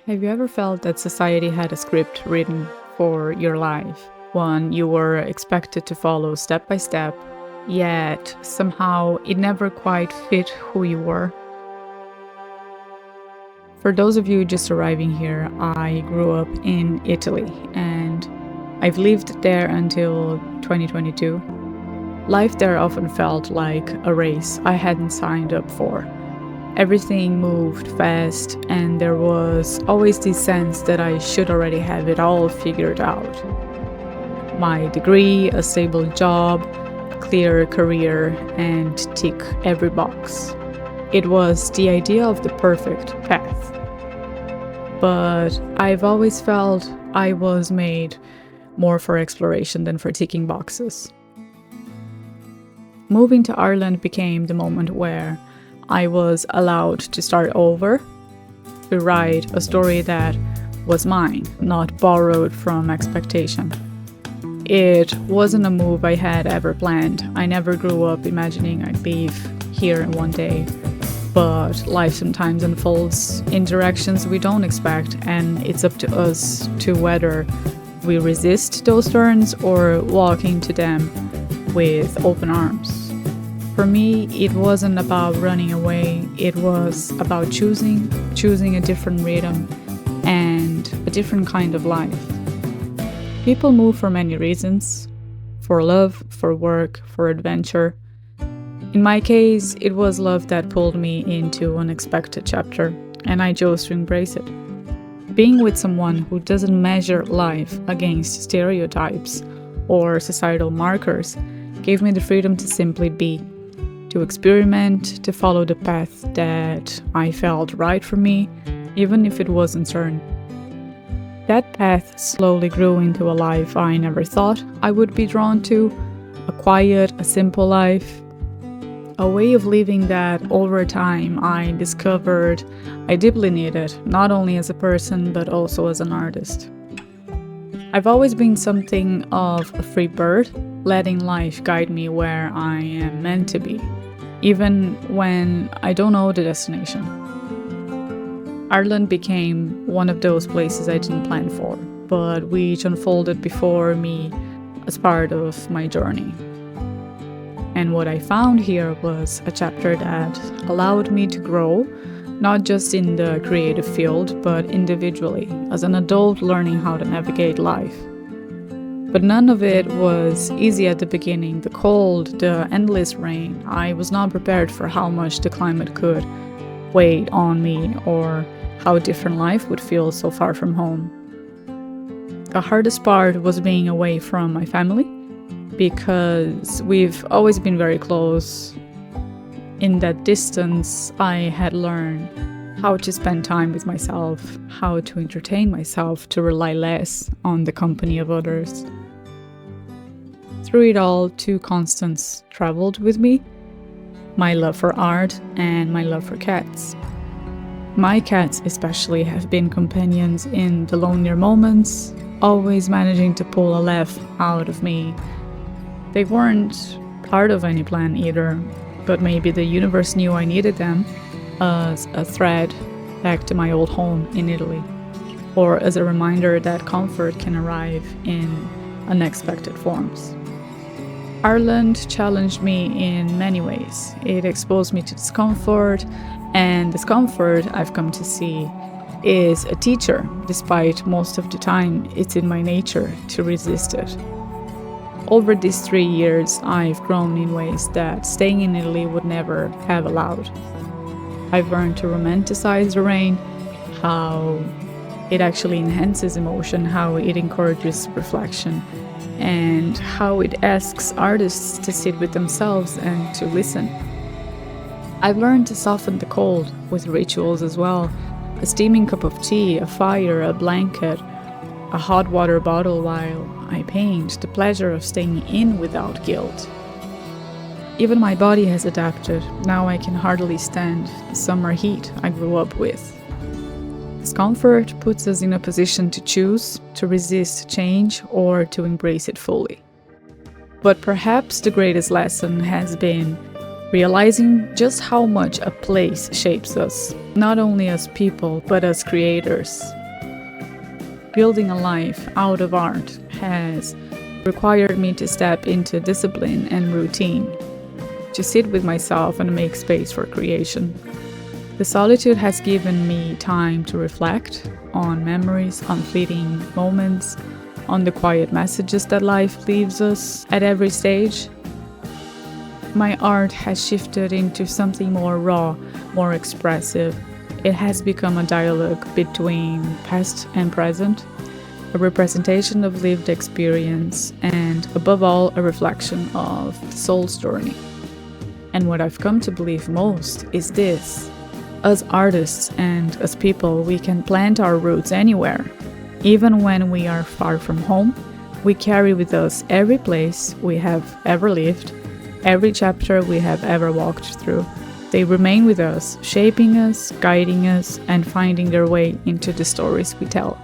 Have you ever felt that society had a script written for your life? One you were expected to follow step by step, yet somehow it never quite fit who you were? For those of you just arriving here, I grew up in Italy and I've lived there until 2022. Life there often felt like a race I hadn't signed up for. Everything moved fast, and there was always this sense that I should already have it all figured out. My degree, a stable job, clear career, and tick every box. It was the idea of the perfect path. But I've always felt I was made more for exploration than for ticking boxes. Moving to Ireland became the moment where I was allowed to start over, to write a story that was mine, not borrowed from expectation. It wasn't a move I had ever planned. I never grew up imagining I'd leave here in one day. But life sometimes unfolds in directions we don't expect, and it's up to us to whether we resist those turns or walk into them with open arms. For me, it wasn't about running away, it was about choosing a different rhythm and a different kind of life. People move for many reasons, for love, for work, for adventure. In my case, it was love that pulled me into an unexpected chapter, and I chose to embrace it. Being with someone who doesn't measure life against stereotypes or societal markers gave me the freedom to simply be, to experiment, to follow the path that I felt right for me, even if it wasn't certain. That path slowly grew into a life I never thought I would be drawn to, a quiet, a simple life, a way of living that over time I discovered I deeply needed, not only as a person but also as an artist. I've always been something of a free bird, letting life guide me where I am meant to be, even when I don't know the destination. Ireland became one of those places I didn't plan for, but which unfolded before me as part of my journey. And what I found here was a chapter that allowed me to grow, not just in the creative field, but individually, as an adult learning how to navigate life. But none of it was easy at the beginning. The cold, the endless rain. I was not prepared for how much the climate could weigh on me or how different life would feel so far from home. The hardest part was being away from my family, because we've always been very close. In that distance, I had learned how to spend time with myself, how to entertain myself, to rely less on the company of others. Through it all, two constants traveled with me: my love for art and my love for cats. My cats especially have been companions in the lonelier moments, always managing to pull a laugh out of me. They weren't part of any plan either, but maybe the universe knew I needed them as a thread back to my old home in Italy, or as a reminder that comfort can arrive in unexpected forms. Ireland challenged me in many ways. It exposed me to discomfort, and discomfort, I've come to see, is a teacher, despite most of the time it's in my nature to resist it. Over these 3 years, I've grown in ways that staying in Italy would never have allowed. I've learned to romanticize the rain, how it actually enhances emotion, how it encourages reflection, and how it asks artists to sit with themselves and to listen. I've learned to soften the cold with rituals as well: a steaming cup of tea, a fire, a blanket, a hot water bottle while I paint, the pleasure of staying in without guilt. Even my body has adapted. Now I can hardly stand the summer heat I grew up with. Discomfort puts us in a position to choose, to resist change, or to embrace it fully. But perhaps the greatest lesson has been realizing just how much a place shapes us, not only as people, but as creators. Building a life out of art has required me to step into discipline and routine, to sit with myself and make space for creation. The solitude has given me time to reflect on memories, on fleeting moments, on the quiet messages that life leaves us at every stage. My art has shifted into something more raw, more expressive. It has become a dialogue between past and present, a representation of lived experience, and above all, a reflection of the soul's journey. And what I've come to believe most is this: as artists and as people, we can plant our roots anywhere. Even when we are far from home, we carry with us every place we have ever lived, every chapter we have ever walked through. They remain with us, shaping us, guiding us, and finding their way into the stories we tell.